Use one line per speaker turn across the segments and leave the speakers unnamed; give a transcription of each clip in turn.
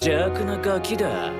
邪悪なガキだ。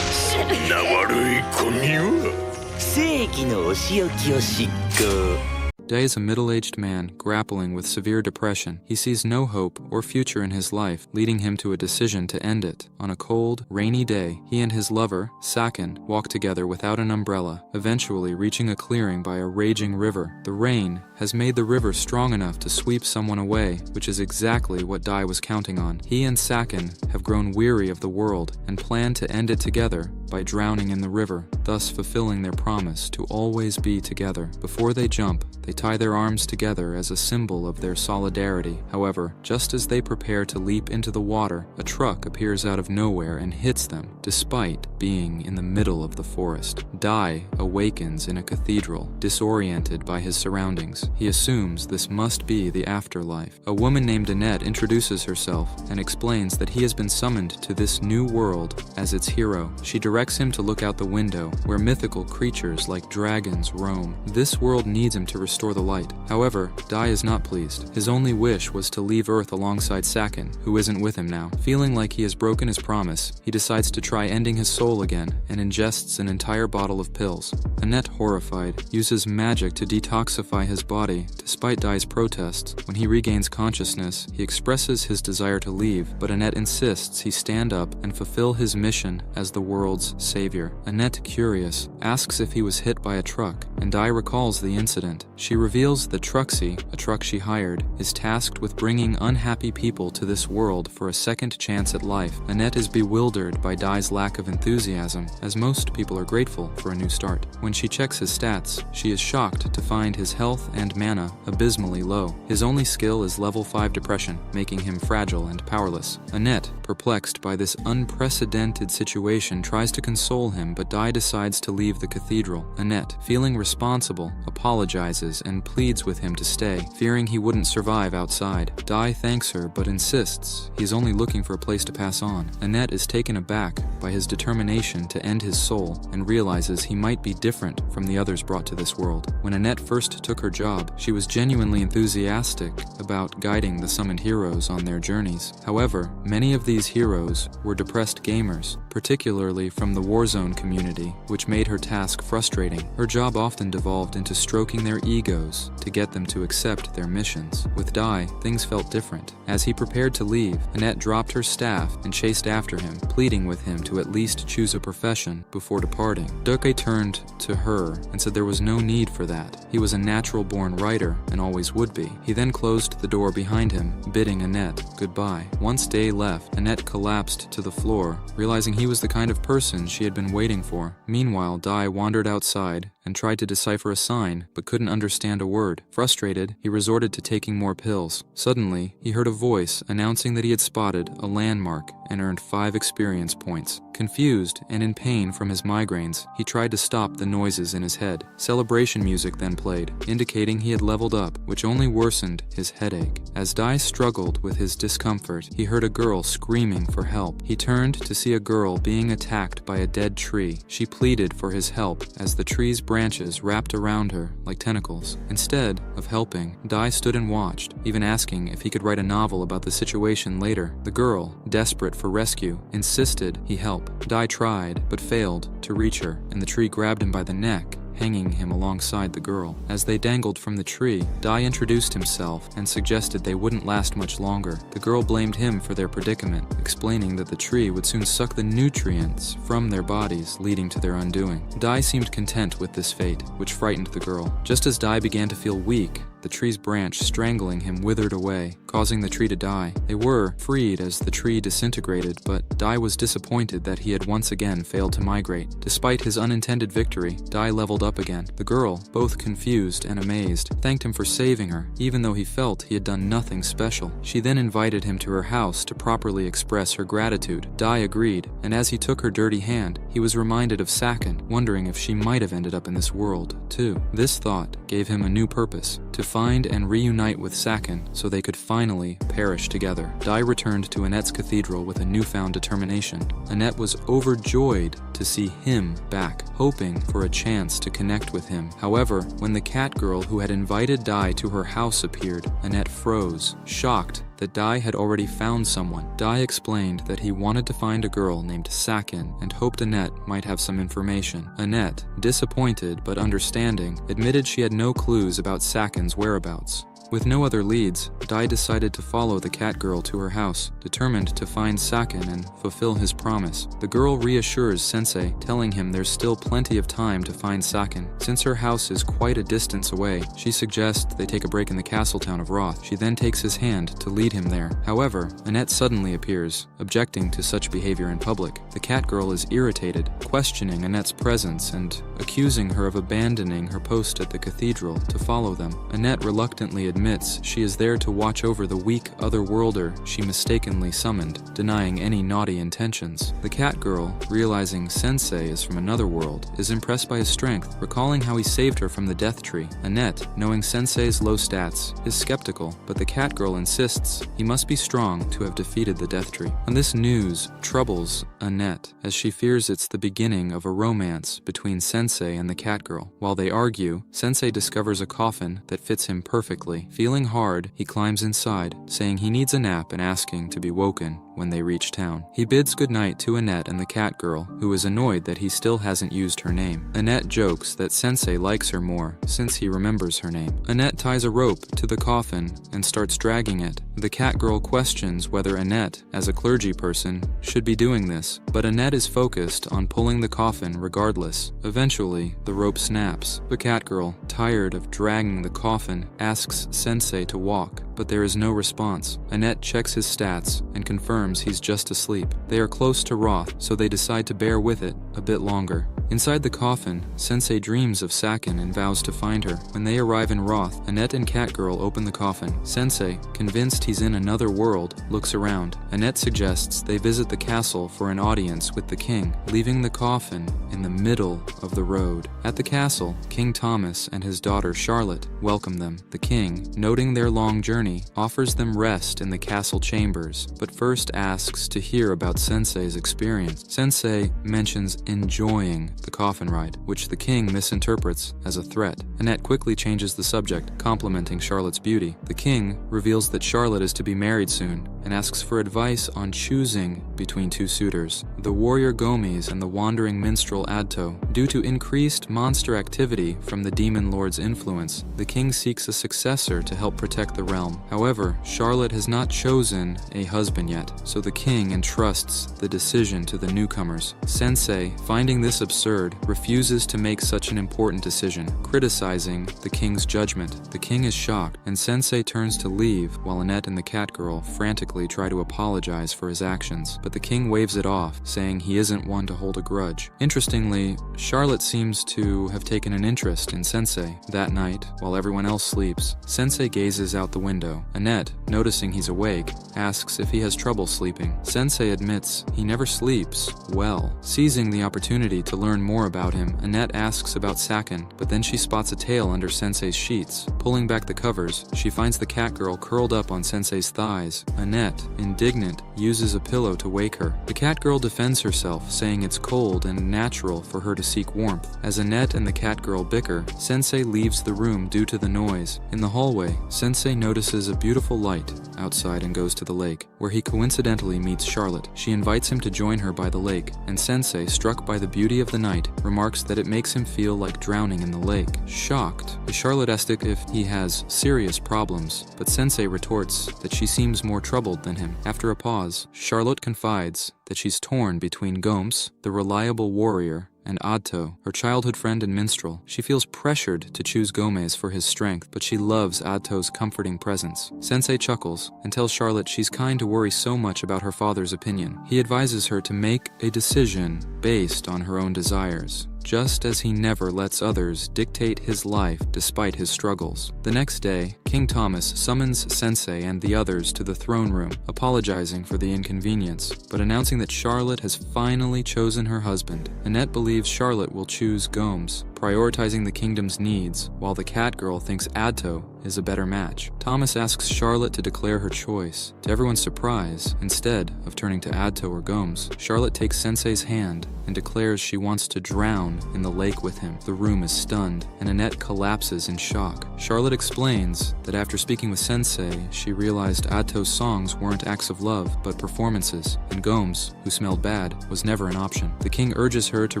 そんな悪い子には。
正義のお仕置きを執行。
Day is a middle-aged man grappling with severe depression. He sees no hope or future in his life, leading him to a decision to end it. On a cold, rainy day, he and his lover, Sakin, walk together without an umbrella, eventually reaching a clearing by a raging river. The rain has made the river strong enough to sweep someone away, which is exactly what Dai was counting on. He and Sakin have grown weary of the world and plan to end it together by drowning in the river, thus fulfilling their promise to always be together. Before they jump, they tie their arms together as a symbol of their solidarity. However, just as they prepare to leap into the water, a truck appears out of nowhere and hits them, despite being in the middle of the forest. Dai awakens in a cathedral, disoriented by his surroundings. He assumes this must be the afterlife. A woman named Annette introduces herself and explains that he has been summoned to this new world as its hero. She directs him to look out the window, where mythical creatures like dragons roam. This world needs him to restore the light. However, Dai is not pleased. His only wish was to leave Earth alongside Sakin, who isn't with him now. Feeling like he has broken his promise, he decides to try ending his soul again and ingests an entire bottle of pills. Annette, horrified, uses magic to detoxify his body despite Dai's protests. When he regains consciousness, he expresses his desire to leave, but Annette insists he stand up and fulfill his mission as the world's savior. Annette, curious, asks if he was hit by a truck, and Dai recalls the incident. She reveals that Truxie, a truck she hired, is tasked with bringing unhappy people to this world for a second chance at life. Annette is bewildered by Dai's lack of enthusiasm, as most people are grateful for a new start. When she checks his stats, she is shocked to find his health and mana abysmally low. His only skill is level 5 depression, making him fragile and powerless. Annette, perplexed by this unprecedented situation, tries to console him, but Dai decides to leave the cathedral. Annette, feeling responsible, apologizes and pleads with him to stay, fearing he wouldn't survive outside. Dai thanks her, but insists he's only looking for a place to pass on. Annette is taken aback by his determination to end his soul and realizes he might be different from the others brought to this world. When Annette first took her job, she was genuinely enthusiastic about guiding the summoned heroes on their journeys. However, many of these heroes were depressed gamers, particularly from the Warzone community, which made her task frustrating. Her job often devolved into stroking their egos to get them to accept their missions. With Dai, things felt different. As he prepared to leave, Annette dropped her staff and chased after him, pleading with him to at least choose a profession before departing. Duke turned to her and said there was no need for that. He was a natural-born writer and always would be. He then closed the door behind him, bidding Annette goodbye. Once Day left, Annette collapsed to the floor, realizing he was the kind of person she had been waiting for. Meanwhile, Dai wandered outside and tried to decipher a sign, but couldn't understand a word. Frustrated, he resorted to taking more pills. Suddenly, he heard a voice announcing that he had spotted a landmark and earned 5 experience points. Confused and in pain from his migraines, he tried to stop the noises in his head. Celebration music then played, indicating he had leveled up, which only worsened his headache. As Dai struggled with his discomfort, he heard a girl screaming for help. He turned to see a girl being attacked by a dead tree. She pleaded for his help as the tree's branches wrapped around her like tentacles. Instead of helping, Dai stood and watched, even asking if he could write a novel about the situation later. The girl, desperate for rescue, insisted he help. Dai tried, but failed to reach her, and the tree grabbed him by the neck, hanging him alongside the girl. As they dangled from the tree, Dai introduced himself and suggested they wouldn't last much longer. The girl blamed him for their predicament, explaining that the tree would soon suck the nutrients from their bodies, leading to their undoing. Dai seemed content with this fate, which frightened the girl. Just as Dai began to feel weak, the tree's branch strangling him withered away, causing the tree to die. They were freed as the tree disintegrated, but Dai was disappointed that he had once again failed to migrate. Despite his unintended victory, Dai leveled up again. The girl, both confused and amazed, thanked him for saving her, even though he felt he had done nothing special. She then invited him to her house to properly express her gratitude. Dai agreed, and as he took her dirty hand, he was reminded of Sakin, wondering if she might have ended up in this world, too. This thought gave him a new purpose, to find and reunite with Sakin so they could finally perish together. Dai returned to Annette's cathedral with a newfound determination. Annette was overjoyed to see him back, hoping for a chance to connect with him. However, when the cat girl who had invited Dai to her house appeared, Annette froze, shocked that Dai had already found someone. Dai explained that he wanted to find a girl named Sakin and hoped Annette might have some information. Annette, disappointed but understanding, admitted she had no clues about Sakin's whereabouts. With no other leads, Dai decided to follow the cat girl to her house, determined to find Sakin and fulfill his promise. The girl reassures Sensei, telling him there's still plenty of time to find Sakin. Since her house is quite a distance away, she suggests they take a break in the castle town of Roth. She then takes his hand to lead him there. However, Annette suddenly appears, objecting to such behavior in public. The cat girl is irritated, questioning Annette's presence and accusing her of abandoning her post at the cathedral to follow them. Annette reluctantly admits she is there to watch over the weak otherworlder she mistakenly summoned, denying any naughty intentions. The cat girl, realizing Sensei is from another world, is impressed by his strength, recalling how he saved her from the death tree. Annette, knowing Sensei's low stats, is skeptical, but the cat girl insists he must be strong to have defeated the death tree. And this news troubles Annette, as she fears it's the beginning of a romance between Sensei and the cat girl. While they argue, Sensei discovers a coffin that fits him perfectly. Feeling hard, he climbs inside, saying he needs a nap and asking to be woken when they reach town. He bids goodnight to Annette and the cat girl, who is annoyed that he still hasn't used her name. Annette jokes that Sensei likes her more since he remembers her name. Annette ties a rope to the coffin and starts dragging it. The cat girl questions whether Annette, as a clergy person, should be doing this, but Annette is focused on pulling the coffin regardless. Eventually, the rope snaps. The cat girl, tired of dragging the coffin, asks Sensei to walk, but there is no response. Annette checks his stats and confirms he's just asleep. They are close to Roth, so they decide to bear with it a bit longer. Inside the coffin, Sensei dreams of Sakin and vows to find her. When they arrive in Roth, Annette and Catgirl open the coffin. Sensei, convinced he's in another world, looks around. Annette suggests they visit the castle for an audience with the king, leaving the coffin in the middle of the road. At the castle, King Thomas and his daughter Charlotte welcome them. The king, noting their long journey, offers them rest in the castle chambers, but first asks to hear about Sensei's experience. Sensei mentions enjoying the coffin ride, which the king misinterprets as a threat. Annette quickly changes the subject, complimenting Charlotte's beauty. The king reveals that Charlotte is to be married soon and asks for advice on choosing between two suitors, the warrior Gomes and the wandering minstrel Adto. Due to increased monster activity from the demon lord's influence, the king seeks a successor to help protect the realm. However, Charlotte has not chosen a husband yet, so the king entrusts the decision to the newcomers. Sensei, finding this absurd, refuses to make such an important decision, criticizing the king's judgment. The king is shocked, and Sensei turns to leave while Annette and the cat girl frantically try to apologize for his actions, but the king waves it off, saying he isn't one to hold a grudge. Interestingly, Charlotte seems to have taken an interest in Sensei. That night, while everyone else sleeps, Sensei gazes out the window. Annette, noticing he's awake, asks if he has trouble sleeping. Sensei admits he never sleeps well. Seizing the opportunity to learn more about him, Annette asks about Sakin, but then she spots a tail under Sensei's sheets. Pulling back the covers, she finds the cat girl curled up on Sensei's thighs. Annette, indignant, uses a pillow to wake her. The cat girl defends herself, saying it's cold and natural for her to seek warmth. As Annette and the cat girl bicker, Sensei leaves the room due to the noise. In the hallway, Sensei notices a beautiful light outside and goes to the lake, where he coincidentally meets Charlotte. She invites him to join her by the lake, and Sensei, struck by the beauty of the night, remarks that it makes him feel like drowning in the lake. Shocked, Charlotte asks if he has serious problems, but Sensei retorts that she seems more troubled than him. After a pause, Charlotte confides that she's torn between Gomes, the reliable warrior, and Adto, her childhood friend and minstrel. She feels pressured to choose Gomes for his strength, but she loves Adto's comforting presence. Sensei chuckles and tells Charlotte she's kind to worry so much about her father's opinion. He advises her to make a decision based on her own desires, just as he never lets others dictate his life despite his struggles. The next day, King Thomas summons Sensei and the others to the throne room, apologizing for the inconvenience, but announcing that Charlotte has finally chosen her husband. Annette believes Charlotte will choose Gomes, prioritizing the kingdom's needs, while the cat girl thinks Adto is a better match. Thomas asks Charlotte to declare her choice. To everyone's surprise, instead of turning to Adto or Gomes, Charlotte takes Sensei's hand and declares she wants to drown in the lake with him. The room is stunned, and Annette collapses in shock. Charlotte explains that after speaking with Sensei, she realized Adto's songs weren't acts of love, but performances, and Gomes, who smelled bad, was never an option. The king urges her to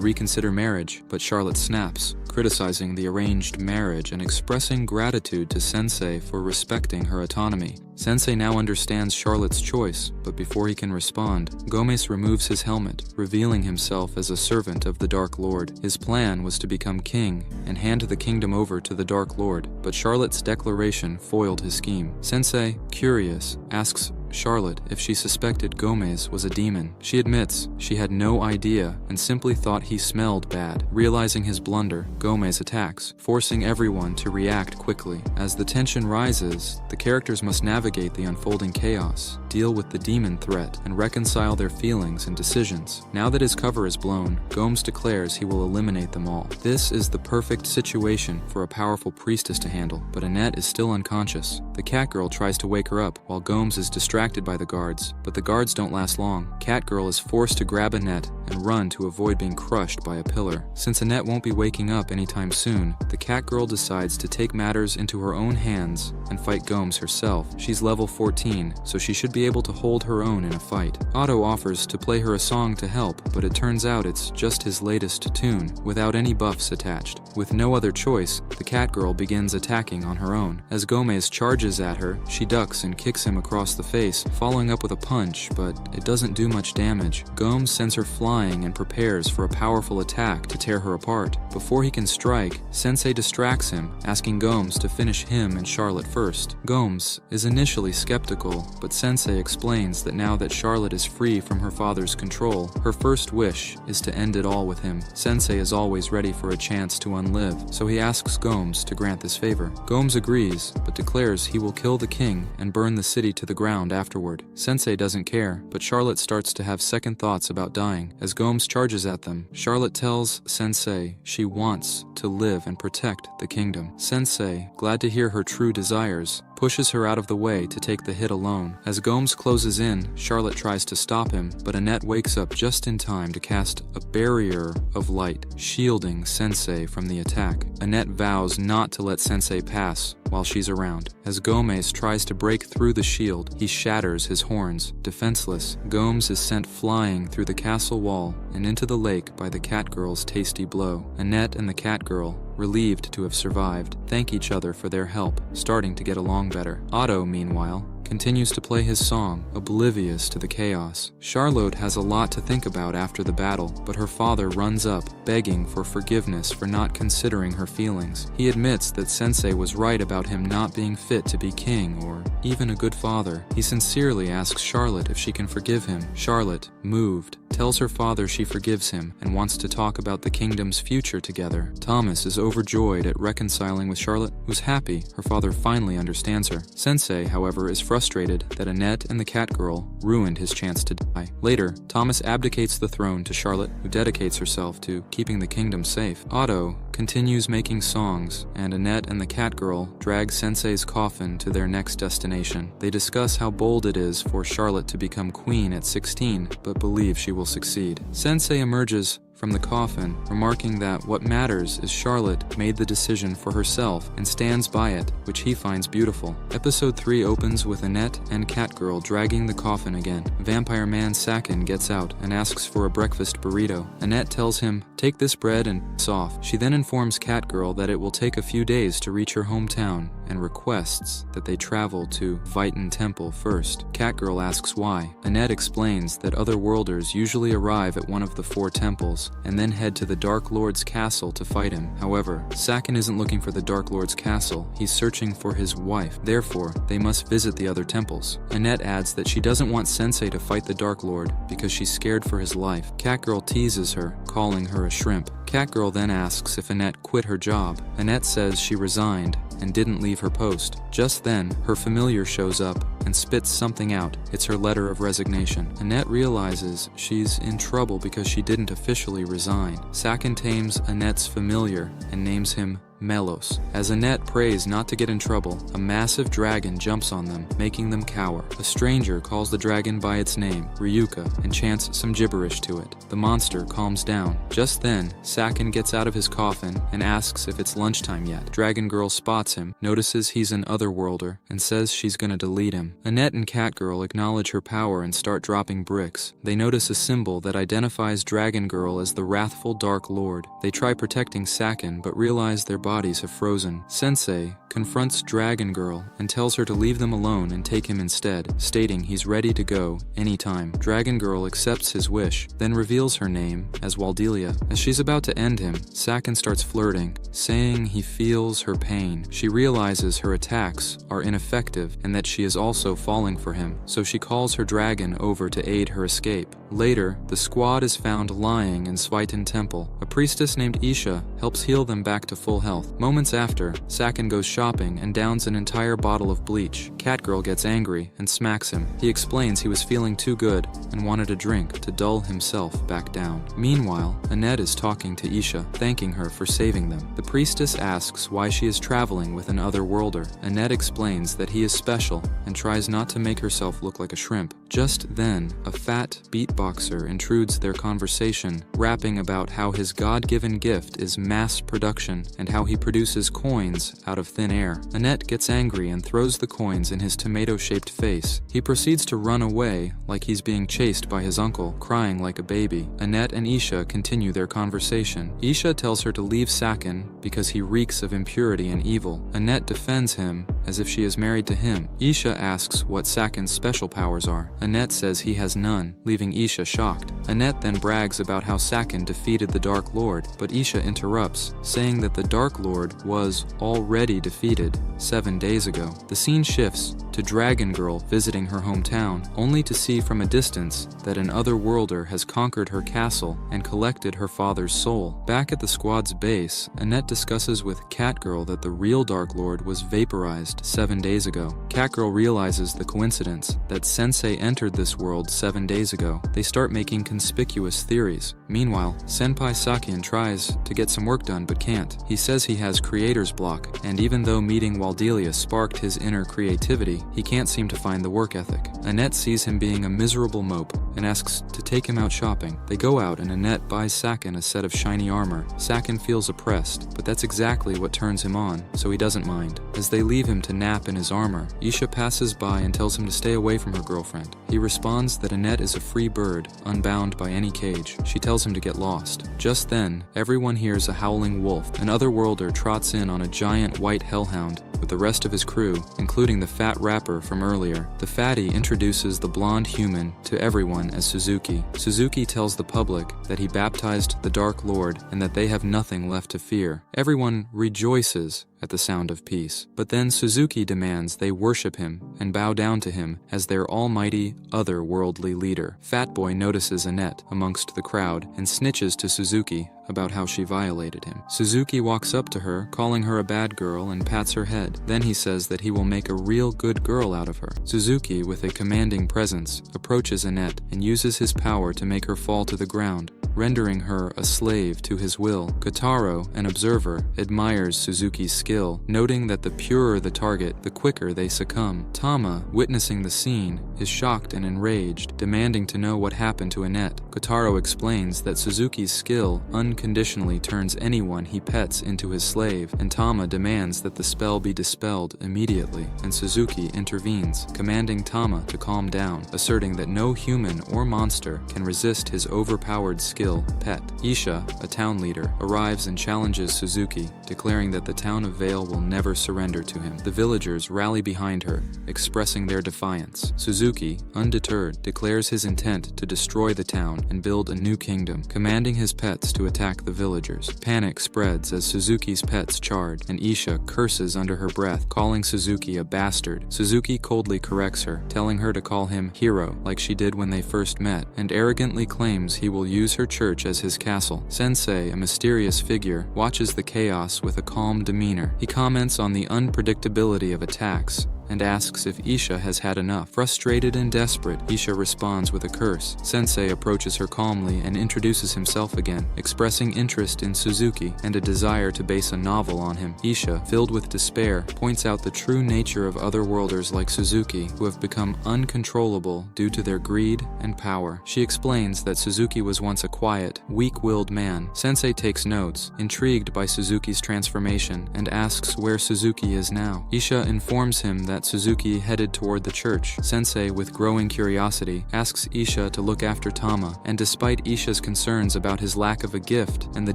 reconsider marriage, but Charlotte snaps, criticizing the arranged marriage and expressing gratitude to Sensei for respecting her autonomy. Sensei now understands Charlotte's choice, but before he can respond, Gomes removes his helmet, revealing himself as a servant of the Dark Lord. His plan was to become king and hand the kingdom over to the Dark Lord, but Charlotte's declaration foiled his scheme. Sensei, curious, asks Charlotte if she suspected Gomes was a demon. She admits she had no idea and simply thought he smelled bad. Realizing his blunder, Gomes attacks, forcing everyone to react quickly. As the tension rises, the characters must navigate the unfolding chaos, deal with the demon threat, and reconcile their feelings and decisions. Now that his cover is blown, Gomes declares he will eliminate them all. This is the perfect situation for a powerful priestess to handle, but Annette is still unconscious. The cat girl tries to wake her up while Gomes is distracted by the guards, but the guards don't last long. Catgirl is forced to grab Annette and run to avoid being crushed by a pillar. Since Annette won't be waking up anytime soon, the Catgirl decides to take matters into her own hands and fight Gomes herself. She's level 14, so she should be able to hold her own in a fight. Otto offers to play her a song to help, but it turns out it's just his latest tune, without any buffs attached. With no other choice, the Catgirl begins attacking on her own. As Gomes charges at her, she ducks and kicks him across the face, following up with a punch, but it doesn't do much damage. Gomes sends her flying and prepares for a powerful attack to tear her apart. Before he can strike, Sensei distracts him, asking Gomes to finish him and Charlotte first. Gomes is initially skeptical, but Sensei explains that now that Charlotte is free from her father's control, her first wish is to end it all with him. Sensei is always ready for a chance to unlive, so he asks Gomes to grant this favor. Gomes agrees, but declares he will kill the king and burn the city to the ground afterward. Sensei doesn't care, but Charlotte starts to have second thoughts about dying. As Gomes charges at them, Charlotte tells Sensei she wants to live and protect the kingdom. Sensei, glad to hear her true desires, pushes her out of the way to take the hit alone. As Gomes closes in, Charlotte tries to stop him, but Annette wakes up just in time to cast a barrier of light, shielding Sensei from the attack. Annette vows not to let Sensei pass while she's around. As Gomes tries to break through the shield, he shatters his horns. Defenseless, Gomes is sent flying through the castle wall and into the lake by the Catgirl's tasty blow. Annette and the Catgirl, relieved to have survived, thank each other for their help, starting to get along better. Otto, meanwhile, continues to play his song, oblivious to the chaos. Charlotte has a lot to think about after the battle, but her father runs up, begging for forgiveness for not considering her feelings. He admits that Sensei was right about him not being fit to be king or even a good father. He sincerely asks Charlotte if she can forgive him. Charlotte, moved, tells her father she forgives him and wants to talk about the kingdom's future together. Thomas is overjoyed at reconciling with Charlotte, who's happy her father finally understands her. Sensei, however, is frustrated that Annette and the Catgirl ruined his chance to die. Later, Thomas abdicates the throne to Charlotte, who dedicates herself to keeping the kingdom safe. Otto continues making songs, and Annette and the Catgirl drag Sensei's coffin to their next destination. They discuss how bold it is for Charlotte to become queen at 16, but believe she will succeed. Sensei emerges from the coffin, remarking that what matters is Charlotte made the decision for herself and stands by it, which he finds beautiful. Episode 3 opens with Annette and Catgirl dragging the coffin again. Vampire man Sakin gets out and asks for a breakfast burrito. Annette tells him, "Take this bread and piss off." She then informs Catgirl that it will take a few days to reach her hometown and requests that they travel to Vitan Temple first. Catgirl asks why. Annette explains that other worlders usually arrive at one of the 4 temples and then head to the Dark Lord's castle to fight him. However, Sakin isn't looking for the Dark Lord's castle, he's searching for his wife. Therefore, they must visit the other temples. Annette adds that she doesn't want Sensei to fight the Dark Lord because she's scared for his life. Catgirl teases her, calling her a shrimp. Catgirl then asks if Annette quit her job. Annette says she resigned and didn't leave her post. Just then, her familiar shows up and spits something out. It's her letter of resignation. Annette realizes she's in trouble because she didn't officially resign. Sakin tames Annette's familiar and names him Melos. As Annette prays not to get in trouble, a massive dragon jumps on them, making them cower. A stranger calls the dragon by its name, Ryuka, and chants some gibberish to it. The monster calms down. Just then, Sakin gets out of his coffin and asks if it's lunchtime yet. Dragon Girl spots him, notices he's an otherworlder, and says she's gonna delete him. Annette and Catgirl acknowledge her power and start dropping bricks. They notice a symbol that identifies Dragon Girl as the wrathful Dark Lord. They try protecting Sakin, but realize their bodies have frozen. Sensei confronts Dragon Girl and tells her to leave them alone and take him instead, stating he's ready to go anytime. Dragon Girl accepts his wish, then reveals her name as Waldelia. As she's about to end him, Sakin starts flirting, saying he feels her pain. She realizes her attacks are ineffective and that she is also falling for him, so she calls her dragon over to aid her escape. Later, the squad is found lying in Sveitin Temple. A priestess named Isha helps heal them back to full health. Moments after, Sakin goes shopping and downs an entire bottle of bleach. Catgirl gets angry and smacks him. He explains he was feeling too good and wanted a drink to dull himself back down. Meanwhile, Annette is talking to Isha, thanking her for saving them. The priestess asks why she is traveling with an otherworlder. Annette explains that he is special and tries not to make herself look like a shrimp. Just then, a fat beatboxer intrudes their conversation, rapping about how his God-given gift is mass production and how he produces coins out of thin air. Annette gets angry and throws the coins in his tomato-shaped face. He proceeds to run away like he's being chased by his uncle, crying like a baby. Annette and Isha continue their conversation. Isha tells her to leave Sakin because he reeks of impurity and evil. Annette defends him as if she is married to him. Isha asks what Sakin's special powers are. Annette says he has none, leaving Isha shocked. Annette then brags about how Sakin defeated the Dark Lord, but Isha interrupts, saying that the Dark Lord was already defeated 7 days ago. The scene shifts to Dragon Girl visiting her hometown, only to see from a distance that an otherworlder has conquered her castle and collected her father's soul. Back at the squad's base, Annette discusses with Catgirl that the real Dark Lord was vaporized 7 days ago. Catgirl realizes the coincidence that Sensei entered this world 7 days ago. They start making conspicuous theories. Meanwhile, Senpai Sakin tries to get some work done but can't. He says he has creator's block, and even though meeting Waldelia sparked his inner creativity, he can't seem to find the work ethic. Annette sees him being a miserable mope and asks to take him out shopping. They go out and Annette buys Sakin a set of shiny armor. Sakin feels oppressed, but that's exactly what turns him on, so he doesn't mind. As they leave him to nap in his armor, Isha passes by and tells him to stay away from her girlfriend. He responds that Annette is a free bird, unbound by any cage. She tells him to get lost. Just then, everyone hears a howling wolf. An otherworlder trots in on a giant white hellhound with the rest of his crew, including the fat rapper from earlier. The fatty introduces the blonde human to everyone as Suzuki. Suzuki tells the public that he baptized the Dark Lord and that they have nothing left to fear. Everyone rejoices at the sound of peace. But then Suzuki demands they worship him and bow down to him as their almighty, otherworldly leader. Fatboy notices Annette amongst the crowd and snitches to Suzuki about how she violated him. Suzuki walks up to her, calling her a bad girl, and pats her head. Then he says that he will make a real good girl out of her. Suzuki, with a commanding presence, approaches Annette and uses his power to make her fall to the ground, rendering her a slave to his will. Kotaro, an observer, admires Suzuki's skill, noting that the purer the target, the quicker they succumb. Tama, witnessing the scene, is shocked and enraged, demanding to know what happened to Annette. Kotaro explains that Suzuki's skill unconditionally turns anyone he pets into his slave, and Tama demands that the spell be dispelled immediately, and Suzuki intervenes, commanding Tama to calm down, asserting that no human or monster can resist his overpowered skill, Pet. Isha, a town leader, arrives and challenges Suzuki, declaring that the town of Vale will never surrender to him. The villagers rally behind her, expressing their defiance. Suzuki, undeterred, declares his intent to destroy the town and build a new kingdom, commanding his pets to attack the villagers. Panic spreads as Suzuki's pets charge, and Isha curses under her breath, calling Suzuki a bastard. Suzuki coldly corrects her, telling her to call him hero like she did when they first met, and arrogantly claims he will use her church as his castle. Sensei, a mysterious figure, watches the chaos with a calm demeanor. He comments on the unpredictability of attacks and asks if Isha has had enough. Frustrated and desperate, Isha responds with a curse. Sensei approaches her calmly and introduces himself again, expressing interest in Suzuki and a desire to base a novel on him. Isha, filled with despair, points out the true nature of otherworlders like Suzuki, who have become uncontrollable due to their greed and power. She explains that Suzuki was once a quiet, weak-willed man. Sensei takes notes, intrigued by Suzuki's transformation, and asks where Suzuki is now. Isha informs him that Suzuki headed toward the church. Sensei, with growing curiosity, asks Isha to look after Tama, and despite Isha's concerns about his lack of a gift and the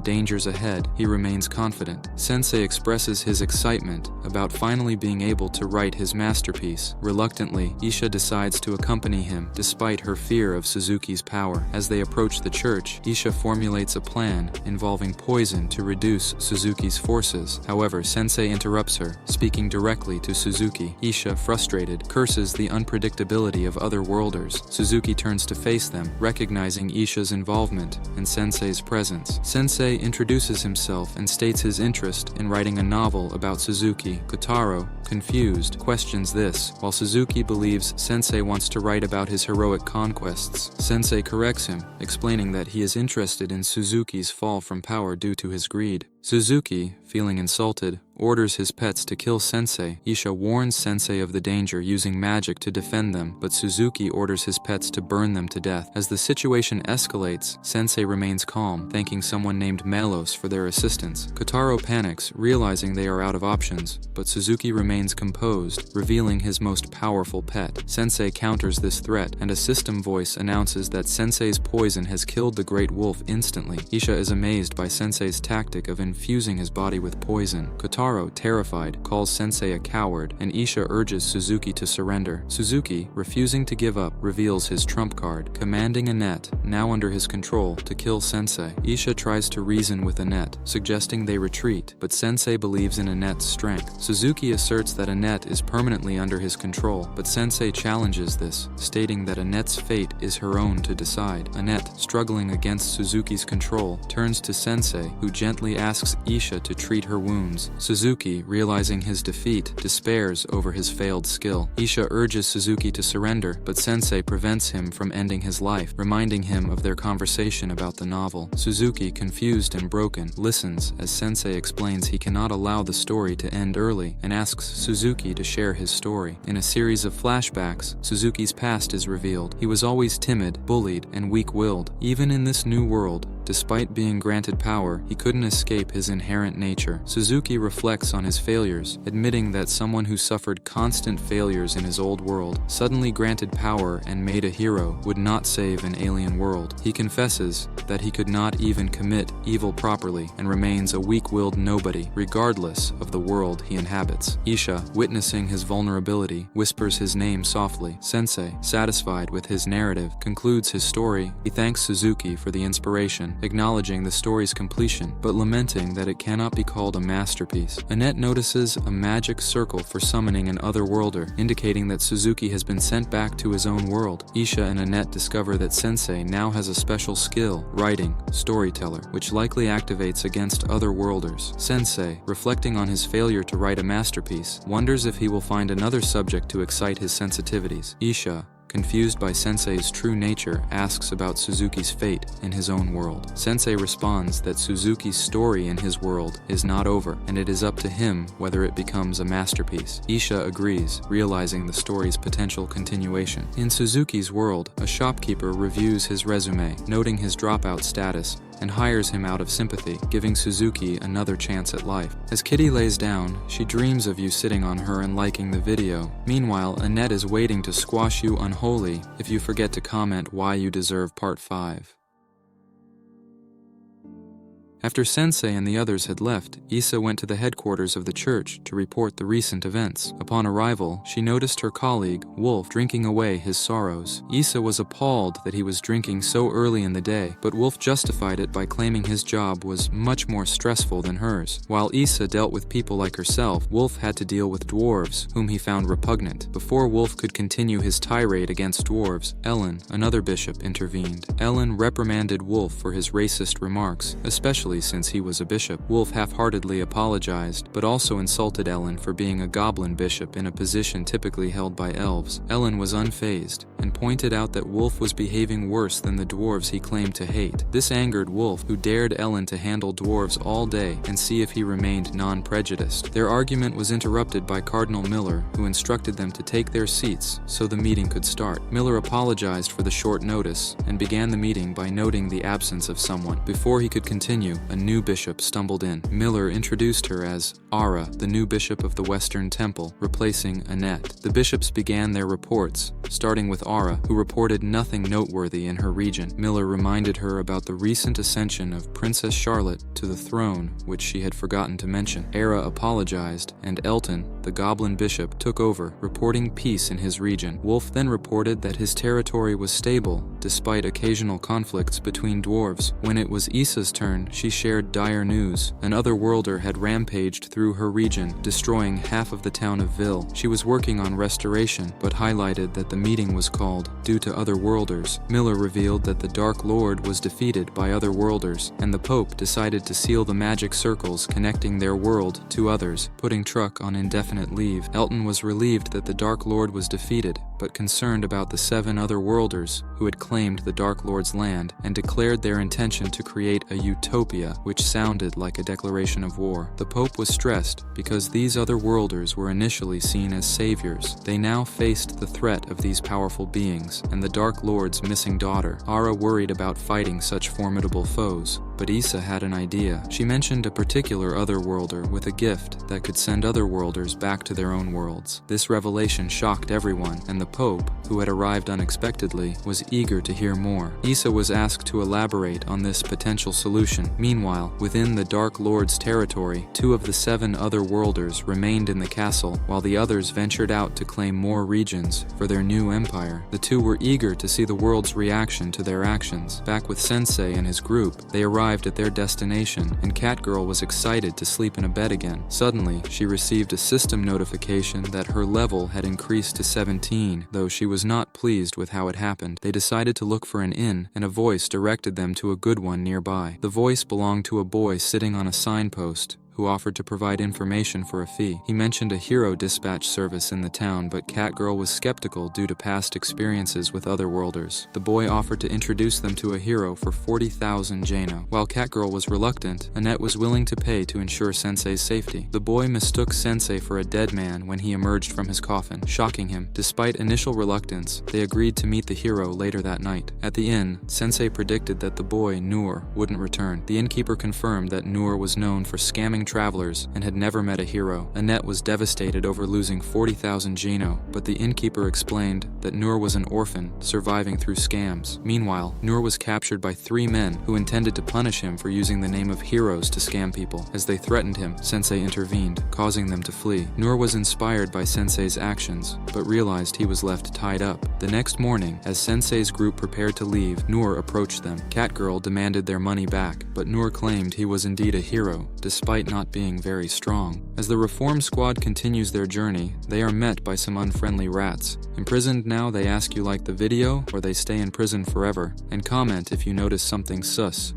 dangers ahead, he remains confident. Sensei expresses his excitement about finally being able to write his masterpiece. Reluctantly, Isha decides to accompany him, despite her fear of Suzuki's power. As they approach the church, Isha formulates a plan involving poison to reduce Suzuki's forces. However, Sensei interrupts her, speaking directly to Suzuki. Isha, frustrated, curses the unpredictability of other worlders. Suzuki turns to face them, recognizing Isha's involvement and Sensei's presence. Sensei introduces himself and states his interest in writing a novel about Suzuki. Kotaro, confused, questions this, while Suzuki believes Sensei wants to write about his heroic conquests. Sensei corrects him, explaining that he is interested in Suzuki's fall from power due to his greed. Suzuki, feeling insulted, orders his pets to kill Sensei. Isha warns Sensei of the danger using magic to defend them, but Suzuki orders his pets to burn them to death. As the situation escalates, Sensei remains calm, thanking someone named Melos for their assistance. Kotaro panics, realizing they are out of options, but Suzuki remains composed, revealing his most powerful pet. Sensei counters this threat, and a system voice announces that Sensei's poison has killed the great wolf instantly. Isha is amazed by Sensei's tactic of infusing his body with poison. Kotaro, terrified, calls Sensei a coward, and Isha urges Suzuki to surrender. Suzuki, refusing to give up, reveals his trump card, commanding Annette, now under his control, to kill Sensei. Isha tries to reason with Annette, suggesting they retreat, but Sensei believes in Annette's strength. Suzuki asserts that Annette is permanently under his control, but Sensei challenges this, stating that Annette's fate is her own to decide. Annette, struggling against Suzuki's control, turns to Sensei, who gently asks Isha to treat her wounds. Suzuki, realizing his defeat, despairs over his failed skill. Isha urges Suzuki to surrender, but Sensei prevents him from ending his life, reminding him of their conversation about the novel. Suzuki, confused and broken, listens as Sensei explains he cannot allow the story to end early, and asks Suzuki to share his story. In a series of flashbacks, Suzuki's past is revealed. He was always timid, bullied, and weak-willed. Even in this new world, despite being granted power, he couldn't escape his inherent nature. Suzuki reflects on his failures, admitting that someone who suffered constant failures in his old world, suddenly granted power and made a hero, would not save an alien world. He confesses that he could not even commit evil properly and remains a weak-willed nobody, regardless of the world he inhabits. Isha, witnessing his vulnerability, whispers his name softly. Sensei, satisfied with his narrative, concludes his story. He thanks Suzuki for the inspiration, acknowledging the story's completion, but lamenting that it cannot be called a masterpiece. Annette notices a magic circle for summoning an otherworlder, indicating that Suzuki has been sent back to his own world. Isha and Annette discover that Sensei now has a special skill, writing, storyteller, which likely activates against otherworlders. Sensei, reflecting on his failure to write a masterpiece, wonders if he will find another subject to excite his sensitivities. Isha, confused by Sensei's true nature, asks about Suzuki's fate in his own world. Sensei responds that Suzuki's story in his world is not over, and it is up to him whether it becomes a masterpiece. Isha agrees, realizing the story's potential continuation. In Suzuki's world, a shopkeeper reviews his resume, noting his dropout status, and hires him out of sympathy, giving Suzuki another chance at life. As Kitty lays down, she dreams of you sitting on her and liking the video. Meanwhile, Annette is waiting to squash you unholy if you forget to comment why you deserve Part 5. After Sensei and the others had left, Issa went to the headquarters of the church to report the recent events. Upon arrival, she noticed her colleague, Wolf, drinking away his sorrows. Issa was appalled that he was drinking so early in the day, but Wolf justified it by claiming his job was much more stressful than hers. While Issa dealt with people like herself, Wolf had to deal with dwarves, whom he found repugnant. Before Wolf could continue his tirade against dwarves, Ellen, another bishop, intervened. Ellen reprimanded Wolf for his racist remarks, especially since he was a bishop. Wolf half-heartedly apologized, but also insulted Ellen for being a goblin bishop in a position typically held by elves. Ellen was unfazed and pointed out that Wolf was behaving worse than the dwarves he claimed to hate. This angered Wolf, who dared Ellen to handle dwarves all day and see if he remained non-prejudiced. Their argument was interrupted by Cardinal Miller, who instructed them to take their seats so the meeting could start. Miller apologized for the short notice and began the meeting by noting the absence of someone. Before he could continue, a new bishop stumbled in. Miller introduced her as Ara, the new bishop of the Western Temple, replacing Annette. The bishops began their reports, starting with Ara, who reported nothing noteworthy in her region. Miller reminded her about the recent ascension of Princess Charlotte to the throne, which she had forgotten to mention. Ara apologized, and Elton, the goblin bishop, took over, reporting peace in his region. Wolf then reported that his territory was stable, despite occasional conflicts between dwarves. When it was Issa's turn, she shared dire news. An otherworlder had rampaged through her region, destroying half of the town of Ville. She was working on restoration, but highlighted that the meeting was called due to otherworlders. Miller revealed that the Dark Lord was defeated by otherworlders, and the Pope decided to seal the magic circles connecting their world to others, putting Truck on indefinite leave. Elton was relieved that the Dark Lord was defeated, but concerned about the 7 otherworlders who had claimed the Dark Lord's land and declared their intention to create a utopia, which sounded like a declaration of war. The Pope was stressed because these otherworlders were initially seen as saviors. They now faced the threat of these powerful beings and the Dark Lord's missing daughter. Ara worried about fighting such formidable foes, but Issa had an idea. She mentioned a particular otherworlder with a gift that could send otherworlders back to their own worlds. This revelation shocked everyone, and the Pope, who had arrived unexpectedly, was eager to hear more. Issa was asked to elaborate on this potential solution. Meanwhile, within the Dark Lord's territory, 2 of the 7 otherworlders remained in the castle, while the others ventured out to claim more regions for their new empire. The 2 were eager to see the world's reaction to their actions. Back with Sensei and his group, they arrived at their destination, and Catgirl was excited to sleep in a bed again. Suddenly, she received a system notification that her level had increased to 17. Though she was not pleased with how it happened, they decided to look for an inn, and a voice directed them to a good one nearby. The voice belonged to a boy sitting on a signpost, who offered to provide information for a fee. He mentioned a hero dispatch service in the town, but Catgirl was skeptical due to past experiences with otherworlders. The boy offered to introduce them to a hero for 40,000 Jano. While Catgirl was reluctant, Annette was willing to pay to ensure Sensei's safety. The boy mistook Sensei for a dead man when he emerged from his coffin, shocking him. Despite initial reluctance, they agreed to meet the hero later that night. At the inn, Sensei predicted that the boy, Noor, wouldn't return. The innkeeper confirmed that Noor was known for scamming travelers and had never met a hero. Annette was devastated over losing 40,000 Jano, but the innkeeper explained that Noor was an orphan, surviving through scams. Meanwhile, Noor was captured by 3 men who intended to punish him for using the name of heroes to scam people. As they threatened him, Sensei intervened, causing them to flee. Noor was inspired by Sensei's actions, but realized he was left tied up. The next morning, as Sensei's group prepared to leave, Noor approached them. Catgirl demanded their money back, but Noor claimed he was indeed a hero, despite not being very strong. As the Reform Squad continues their journey, they are met by some unfriendly rats. Imprisoned now, they ask you like the video, or they stay in prison forever, and comment if you notice something sus.